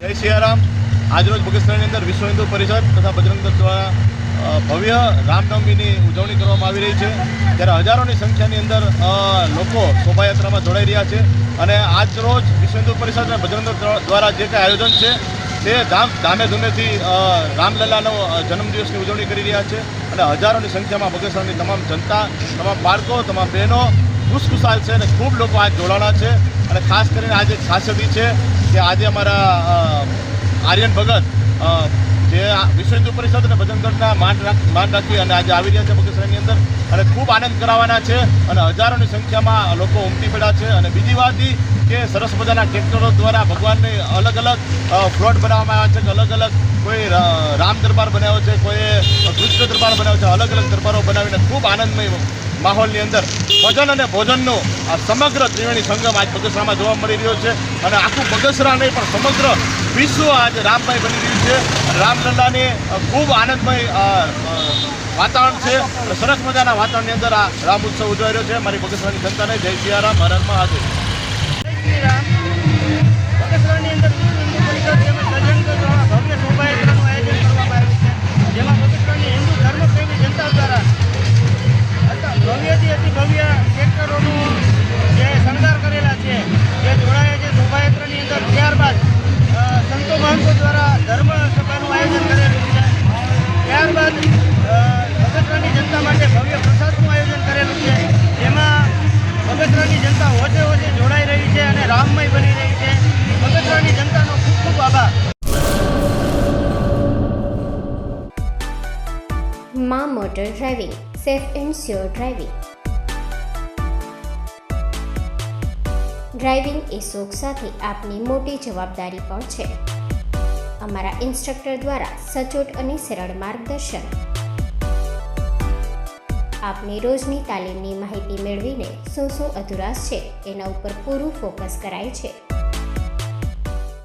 જય સિયારામ। આજરોજ બગસરાની અંદર વિશ્વ હિન્દુ પરિષદ તથા બજરંગ દળ દ્વારા ભવ્ય રામનવમીની ઉજવણી કરવામાં આવી રહી છે, ત્યારે હજારોની સંખ્યાની અંદર લોકો શોભાયાત્રામાં જોડાઈ રહ્યા છે અને આજરોજ વિશ્વ હિન્દુ પરિષદ અને બજરંગ દળ દ્વારા જે કંઈ આયોજન છે તે ધામે ધૂમેથી રામલલ્લાનો જન્મદિવસની ઉજવણી કરી રહ્યા છે અને હજારોની સંખ્યામાં બગસરાની તમામ જનતા, તમામ બાળકો, તમામ બહેનો ખુશખુશાલ છે અને ખૂબ લોકો આજ જોડાણા છે। અને ખાસ કરીને આજે ખાસિયત છે કે આજે અમારા આર્યન ભગત જે વિશ્વ હિન્દુ પરિષદ અને બજરંગ દળના માન રાખી અને આજે આવી રહ્યા છે બગસરાની અંદર અને ખૂબ આનંદ કરાવવાના છે અને હજારોની સંખ્યામાં લોકો ઉમટી પડ્યા છે। અને બીજી વાત એ કે સરસ મજાના ટ્રેક્ટરો દ્વારા ભગવાનને અલગ અલગ ફ્લોટ બનાવવામાં આવ્યા છે કે અલગ અલગ કોઈ રામ દરબાર બનાવ્યો છે, કોઈ કૃષ્ણ દરબાર બનાવ્યો છે, અલગ અલગ દરબારો બનાવીને ખૂબ આનંદમય માહોલની અંદર ભજન અને ભોજનનો આ સમગ્ર ત્રિવેણી સંગમ આજ બગસરામાં જોવા મળી રહ્યો છે અને આખું બગસરા નહીં પણ સમગ્ર વિશ્વ આજે રામમય બની રહ્યું છે। રામલલ્લાને ખૂબ આનંદમય વાતાવરણ છે અને સરસ મજાના વાતાવરણની અંદર આ રામ ઉત્સવ ઉજવાઈ રહ્યો છે। મારી બગસરાની જનતાને જય સિયારામ, હર હર મહાદેવ। બગસરાની અંદર વિશ્વ હિન્દુ પરિષદ તેમજ બજરંગ દળ દ્વારા ભવ્ય શોભાયાત્રાનું આયોજન કરવામાં આવ્યું છે, જેમાં બગસરાની હિન્દુ ધર્મપ્રેમી જનતા દ્વારા ભવ્યથી અતિ ભવ્ય ટ્રેક્ટરોનું જે શણગાર કરેલા છે જે જોડાયા છે શોભાયાત્રાની અંદર। ત્યારબાદ સંતો મહંતો દ્વારા ધર્મ સભાનું આયોજન કરેલું છે। ત્યારબાદ બગસરાની જનતા માટે ભવ્ય પ્રસાદનું આયોજન કરેલું છે, જેમાં બગસરાની જનતા હોજે હોજે જોડાઈ રહી છે અને રામમય બની રહી છે। બગસરાની જનતાનો ખૂબ ખૂબ આભાર। મા motor driving, safe and sure driving. Driving એ શોખ સાથે આપની મોટી જવાબદારી પણ છે। અમારા ઇન્સ્ટ્રક્ટર દ્વારા સચોટ અને સરળ માર્ગદર્શન આપની રોજની તાલીમની માહિતી મેળવીને શું અધુરાશ છે એના ઉપર પૂરું ફોકસ કરાય છે।